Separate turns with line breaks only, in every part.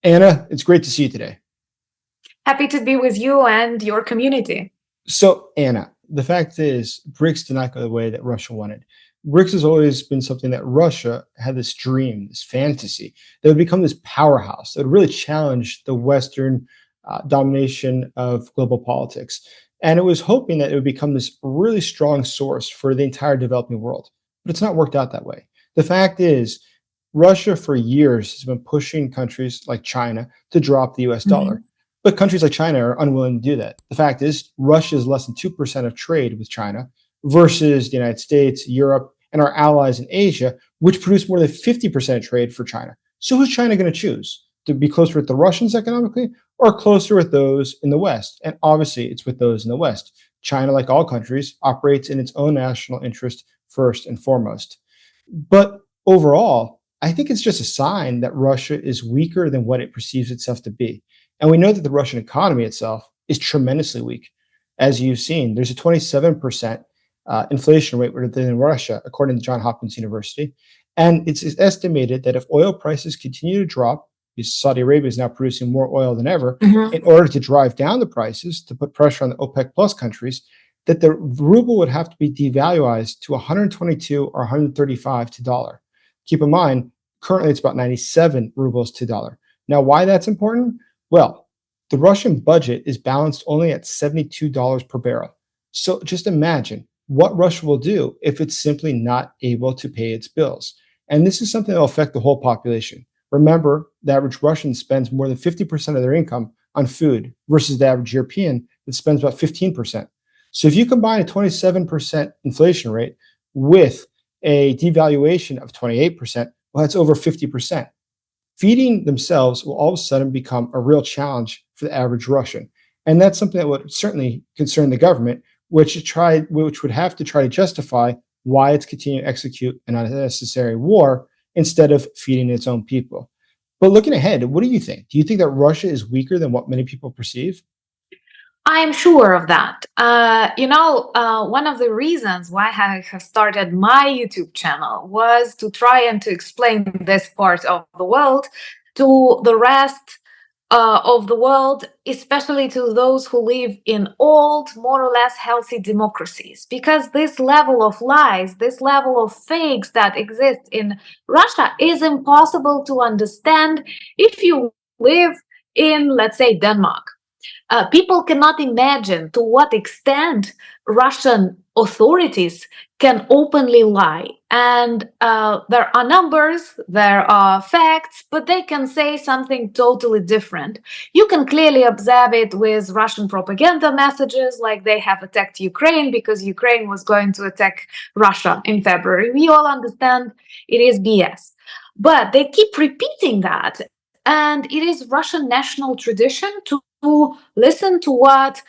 Anna, it's great to see you today.
Happy to be with you and your community.
So, Anna, the fact is, BRICS did not go the way that Russia wanted. BRICS has always been something that Russia had this dream, this fantasy, that would become this powerhouse that would really challenge the Western domination of global politics. And it was hoping that it would become this really strong source for the entire developing world. But it's not worked out that way. The fact is, Russia for years has been pushing countries like China to drop the US dollar. But countries like China are unwilling to do that. The fact is, Russia is less than 2% of trade with China versus the United States, Europe, and our allies in Asia, which produce more than 50% of trade for China. So who's China going to choose? To be closer with the Russians economically or closer with those in the West? And obviously, it's with those in the West. China, like all countries, operates in its own national interest first and foremost. But overall, I think it's just a sign that Russia is weaker than what it perceives itself to be. And we know that the Russian economy itself is tremendously weak. As you've seen, there's a 27% inflation rate within Russia, according to Johns Hopkins University. And it's estimated that if oil prices continue to drop, because Saudi Arabia is now producing more oil than ever, in order to drive down the prices, to put pressure on the OPEC plus countries, that the ruble would have to be devalued to 122 or 135 to dollar. Keep in mind, currently it's about 97 rubles to dollar. Now, why that's important? Well, the Russian budget is balanced only at $72 per barrel. So just imagine what Russia will do if it's simply not able to pay its bills. And this is something that will affect the whole population. Remember, the average Russian spends more than 50% of their income on food versus the average European that spends about 15%. So if you combine a 27% inflation rate with a devaluation of 28%, well, that's over 50%. Feeding themselves will all of a sudden become a real challenge for the average Russian. And that's something that would certainly concern the government, which would have to try to justify why it's continuing to execute an unnecessary war instead of feeding its own people. But looking ahead, what do you think? Do you think that Russia is weaker than what many people perceive?
I am sure of that. One of the reasons why I have started my YouTube channel was to try and to explain this part of the world to the rest of the world, especially to those who live in old, more or less healthy democracies. Because this level of lies, this level of fakes that exists in Russia is impossible to understand if you live in, let's say, Denmark. People cannot imagine to what extent Russian authorities can openly lie. And there are numbers, there are facts, but they can say something totally different. You can clearly observe it with Russian propaganda messages, like they have attacked Ukraine because Ukraine was going to attack Russia in February. We all understand it is BS. But they keep repeating that. And it is Russian national tradition to listen to what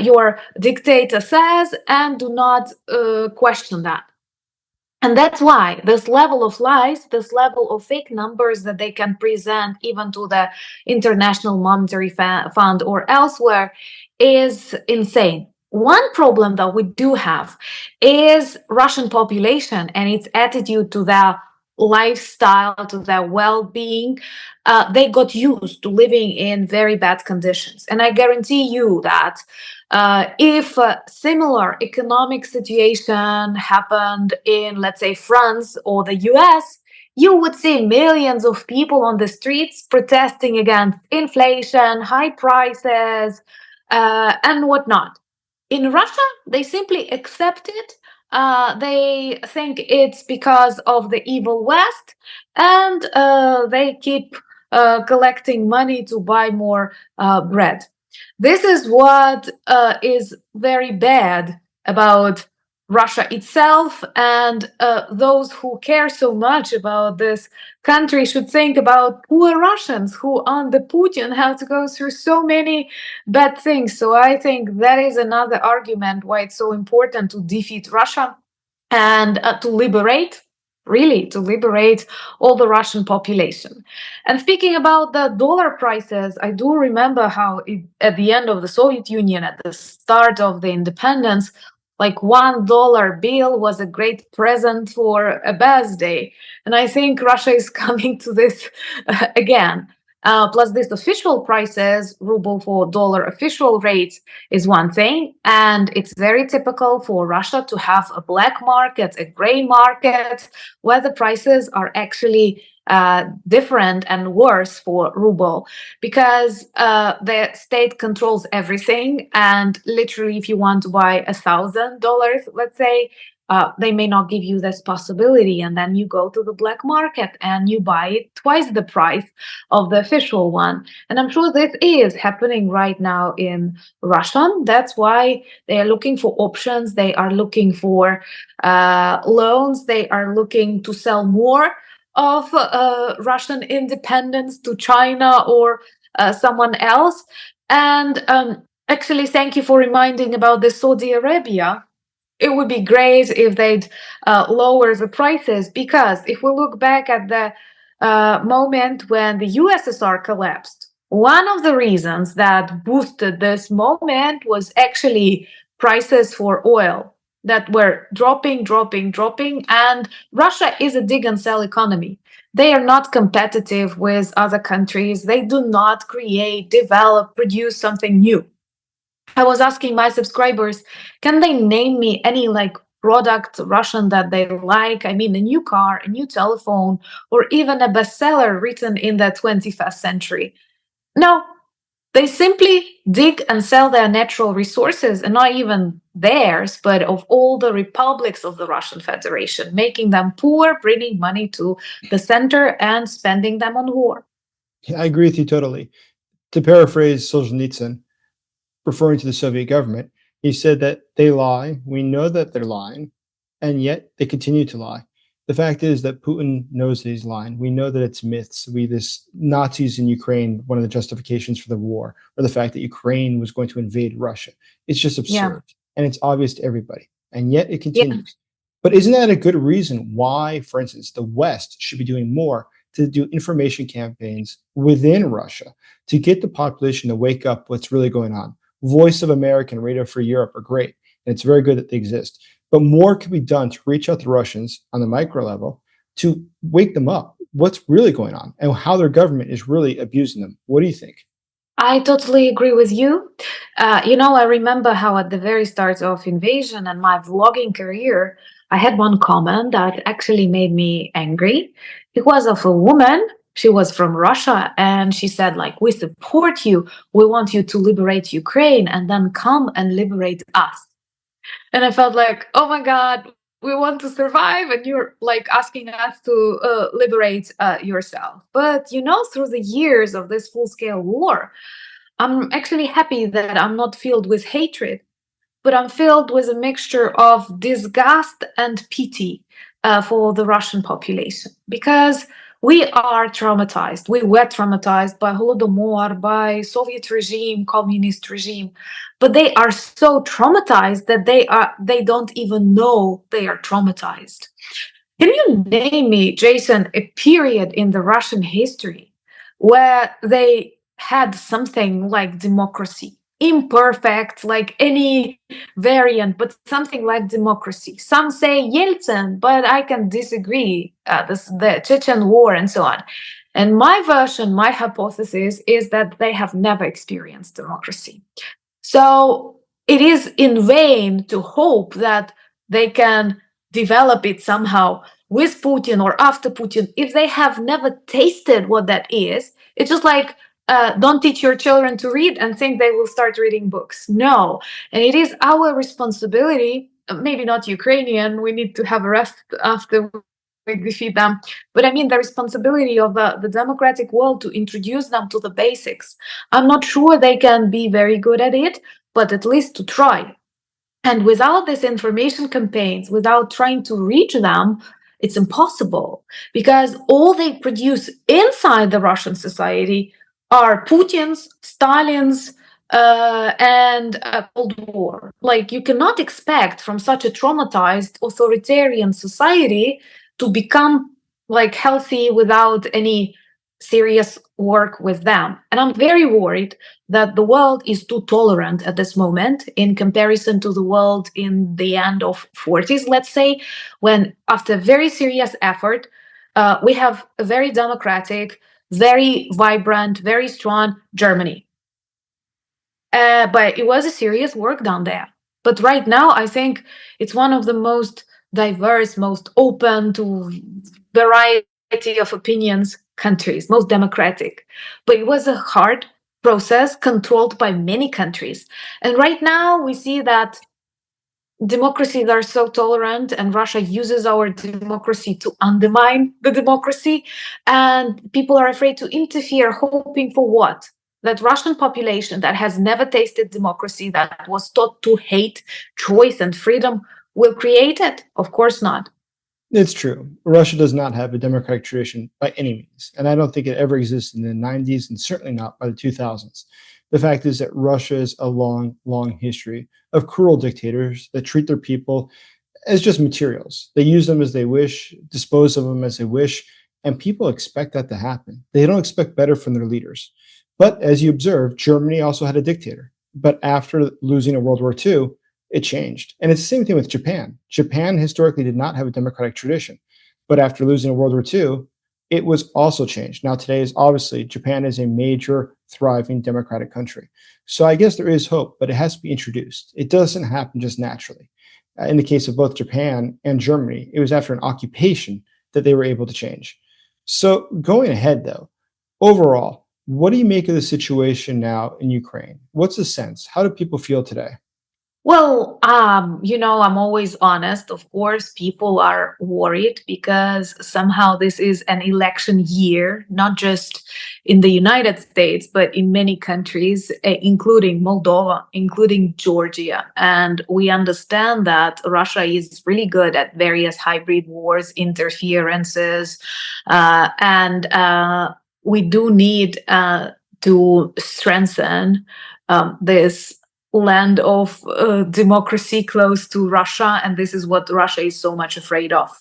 your dictator says and do not question that. And that's why this level of lies, this level of fake numbers that they can present even to the International Monetary Fund or elsewhere is insane. One problem that we do have is Russian population and its attitude to their lifestyle, to their well-being. They got used to living in very bad conditions. And I guarantee you that if a similar economic situation happened in, let's say, France or the US, you would see millions of people on the streets protesting against inflation, high prices, and whatnot. In Russia, they simply accept it. They think it's because of the evil West, and they keep collecting money to buy more bread. This is what is very bad about Russia itself, and those who care so much about this country should think about poor Russians who, under Putin, have to go through so many bad things. So I think that is another argument why it's so important to defeat Russia and to liberate all the Russian population. And speaking about the dollar prices, I do remember how at the end of the Soviet Union, at the start of the independence, like $1 bill was a great present for a birthday. And I think Russia is coming to this again. Plus, this official prices, ruble for dollar official rates, is one thing. And it's very typical for Russia to have a black market, a gray market, where the prices are actually different and worse for ruble, because the state controls everything. And literally, if you want to buy $1,000, let's say, they may not give you this possibility, and then you go to the black market and you buy it twice the price of the official one. And I'm sure this is happening right now in Russian. That's why they are looking for options. They are looking for loans. They are looking to sell more of Russian independence to China or someone else. And actually, thank you for reminding about the Saudi Arabia. It would be great if they'd lower the prices, because if we look back at the moment when the USSR collapsed, one of the reasons that boosted this moment was actually prices for oil that were dropping, and Russia is a dig and sell economy. They are not competitive with other countries. They do not create, develop, produce something new. I was asking my subscribers, can they name me any product Russian that they like? I mean, a new car, a new telephone, or even a bestseller written in the 21st century. No, they simply dig and sell their natural resources, and not even theirs, but of all the republics of the Russian Federation, making them poor, bringing money to the center and spending them on war.
I agree with you totally. To paraphrase Solzhenitsyn, referring to the Soviet government, he said that they lie. We know that they're lying, and yet they continue to lie. The fact is that Putin knows that he's lying. We know that it's myths. This Nazis in Ukraine, one of the justifications for the war, or the fact that Ukraine was going to invade Russia. It's just absurd. And it's obvious to everybody. And yet it continues. But isn't that a good reason why, for instance, the West should be doing more to do information campaigns within Russia to get the population to wake up what's really going on? Voice of America and Radio Free Europe are great, and it's very good that they exist. But more can be done to reach out to Russians on the micro level to wake them up what's really going on and how their government is really abusing them. What do you think?
I totally agree with you. I remember how at the very start of invasion and my vlogging career, I had one comment that actually made me angry. It was of a woman. She was from Russia, and she said, we support you. We want you to liberate Ukraine and then come and liberate us. And I felt like, oh my God, we want to survive, and you're asking us to liberate yourself. But through the years of this full-scale war, I'm actually happy that I'm not filled with hatred, but I'm filled with a mixture of disgust and pity for the Russian population, because we are traumatized. We were traumatized by Holodomor, by Soviet regime, communist regime, but they are so traumatized that they don't even know they are traumatized. Can you name me, Jason, a period in the Russian history where they had something like democracy? Imperfect, like any variant, but something like democracy. Some say Yeltsin, but I can disagree. The Chechen War and so on. And my version, my hypothesis is that they have never experienced democracy. So it is in vain to hope that they can develop it somehow with Putin or after Putin if they have never tasted what that is. It's just like, don't teach your children to read and think they will start reading books. No. And it is our responsibility, maybe not Ukrainian, we need to have a rest after we defeat them, but I mean the responsibility of the democratic world to introduce them to the basics. I'm not sure they can be very good at it, but at least to try. And without these information campaigns, without trying to reach them, it's impossible, because all they produce inside the Russian society are Putin's, Stalin's, and Cold War. You cannot expect from such a traumatized authoritarian society to become healthy without any serious work with them. And I'm very worried that the world is too tolerant at this moment in comparison to the world in the end of 40s, let's say, when after very serious effort, we have a very democratic, very vibrant, very strong Germany. But it was a serious work done there. But right now, I think it's one of the most diverse, most open to variety of opinions countries, most democratic. But it was a hard process controlled by many countries. And right now, we see that democracies are so tolerant, and Russia uses our democracy to undermine the democracy. And people are afraid to interfere, hoping for what? That Russian population that has never tasted democracy, that was taught to hate choice and freedom, will create it? Of course not.
It's true. Russia does not have a democratic tradition by any means, and I don't think it ever existed in the 90s and certainly not by the 2000s. The fact is that Russia has a long, long history of cruel dictators that treat their people as just materials. They use them as they wish, dispose of them as they wish, and people expect that to happen. They don't expect better from their leaders. But as you observe, Germany also had a dictator. But after losing in World War II, it changed. And it's the same thing with Japan. Japan historically did not have a democratic tradition. But after losing in World War II, it was also changed. Now, today is obviously Japan is a major, thriving democratic country. So I guess there is hope, but it has to be introduced. It doesn't happen just naturally. In the case of both Japan and Germany, it was after an occupation that they were able to change. So going ahead, though, overall, what do you make of the situation now in Ukraine? What's the sense? How do people feel today?
Well, I'm always honest. Of course, people are worried because somehow this is an election year, not just in the United States, but in many countries, including Moldova, including Georgia. And we understand that Russia is really good at various hybrid wars, interferences, and we do need to strengthen this land of democracy close to Russia, and this is what Russia is so much afraid of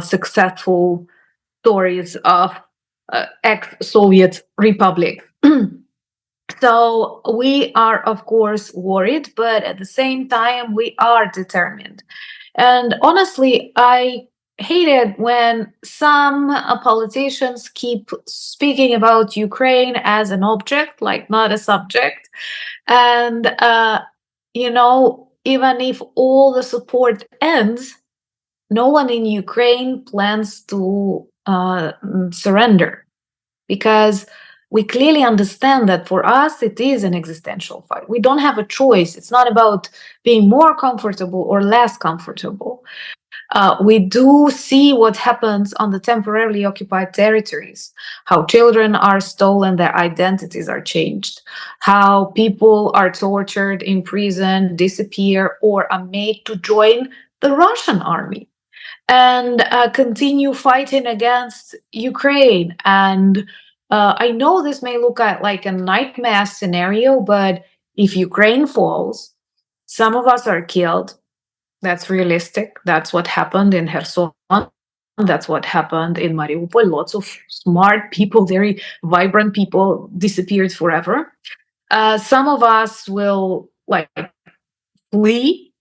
successful stories of ex-Soviet republic. So we are, of course, worried, but at the same time, we are determined. And honestly, I hate it when some politicians keep speaking about Ukraine as an object, like not a subject. And, even if all the support ends, no one in Ukraine plans to surrender, because we clearly understand that for us it is an existential fight. We don't have a choice. It's not about being more comfortable or less comfortable. We do see what happens on the temporarily occupied territories, how children are stolen, their identities are changed, how people are tortured, imprisoned, disappear, or are made to join the Russian army and continue fighting against Ukraine. And I know this may look like a nightmare scenario, but if Ukraine falls, some of us are killed. That's realistic. That's what happened in Kherson. That's what happened in Mariupol. Lots of smart people, very vibrant people disappeared forever. Some of us will flee,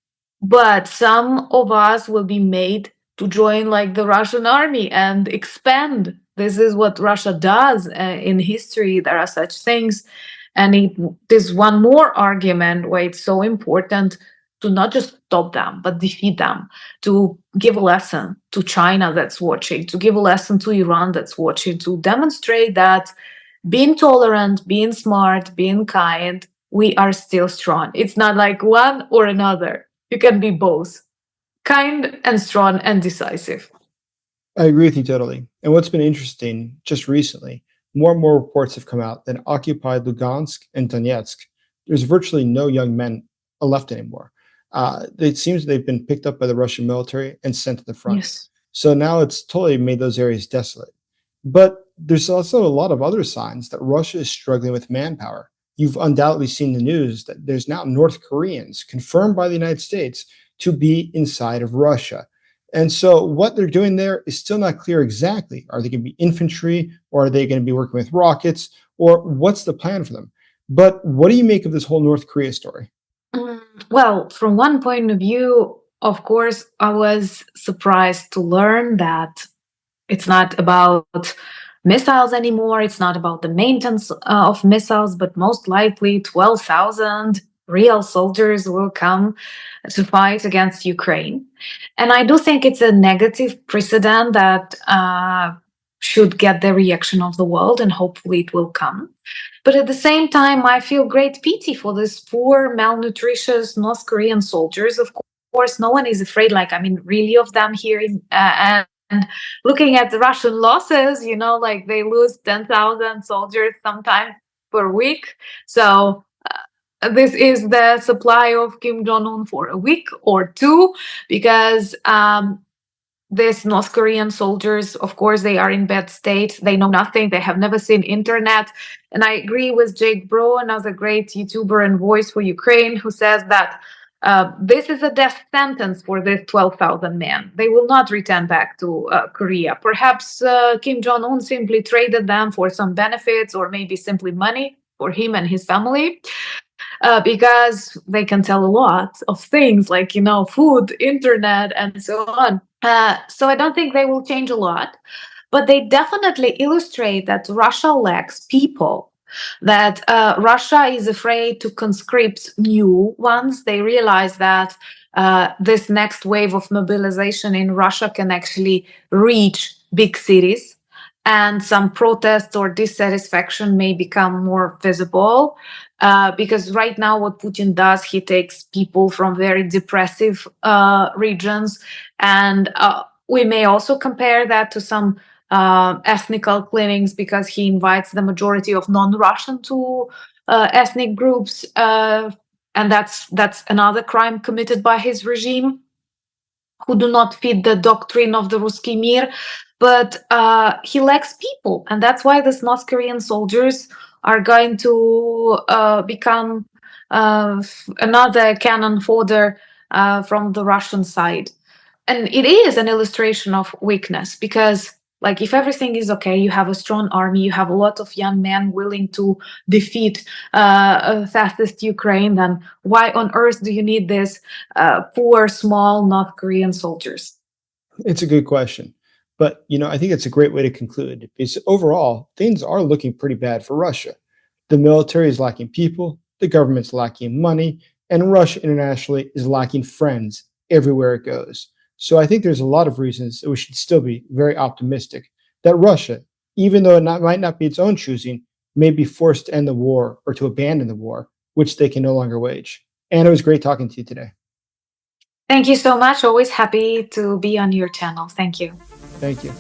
but some of us will be made to join the Russian army and expand. This is what Russia does in history. There are such things. And it is one more argument why it's so important to not just stop them, but defeat them, to give a lesson to China that's watching, to give a lesson to Iran that's watching, to demonstrate that being tolerant, being smart, being kind, we are still strong. It's not like one or another. You can be both kind and strong and decisive.
I agree with you totally. And what's been interesting just recently, more and more reports have come out that in occupied Lugansk and Donetsk, there's virtually no young men left anymore. It seems they've been picked up by the Russian military and sent to the front.
Yes.
So now it's totally made those areas desolate. But there's also a lot of other signs that Russia is struggling with manpower. You've undoubtedly seen the news that there's now North Koreans confirmed by the United States to be inside of Russia. And so what they're doing there is still not clear exactly. Are they going to be infantry, or are they going to be working with rockets, or what's the plan for them? But what do you make of this whole North Korea story?
Well, from one point of view, of course, I was surprised to learn that it's not about missiles anymore. It's not about the maintenance of missiles, but most likely 12,000 real soldiers will come to fight against Ukraine. And I do think it's a negative precedent that should get the reaction of the world, and hopefully it will come. But at the same time, I feel great pity for these poor, malnutritious North Korean soldiers. Of course, no one is afraid, like, I mean, really of them here in, and looking at the Russian losses, you know, like they lose 10,000 soldiers sometimes per week. So this is the supply of Kim Jong-un for a week or two, because these North Korean soldiers, of course, they are in bad state. They know nothing. They have never seen internet. And I agree with Jake Bro, another great YouTuber and voice for Ukraine, who says that this is a death sentence for these 12,000 men. They will not return back to Korea. Perhaps Kim Jong-un simply traded them for some benefits, or maybe simply money for him and his family. Because they can tell a lot of things, like, you know, food, internet, and so on. So I don't think they will change a lot, but they definitely illustrate that Russia lacks people, that Russia is afraid to conscript new ones. They realize that this next wave of mobilization in Russia can actually reach big cities, and some protests or dissatisfaction may become more visible. Because right now what Putin does, he takes people from very depressive regions, and we may also compare that to some ethnical cleanings, because he invites the majority of non-Russian to ethnic groups, and that's another crime committed by his regime, who do not fit the doctrine of the Ruski Mir. But he lacks people, and that's why the North Korean soldiers are going to become another cannon fodder from the Russian side. And it is an illustration of weakness, because, like, if everything is okay, you have a strong army, you have a lot of young men willing to defeat fascist Ukraine, then why on earth do you need this poor, small North Korean soldiers?
It's a good question. But, I think it's a great way to conclude, because overall, things are looking pretty bad for Russia. The military is lacking people, the government's lacking money, and Russia internationally is lacking friends everywhere it goes. So I think there's a lot of reasons that we should still be very optimistic that Russia, even though might not be its own choosing, may be forced to end the war or to abandon the war, which they can no longer wage. And it was great talking to you today.
Thank you so much. Always happy to be on your channel. Thank you.
Thank you.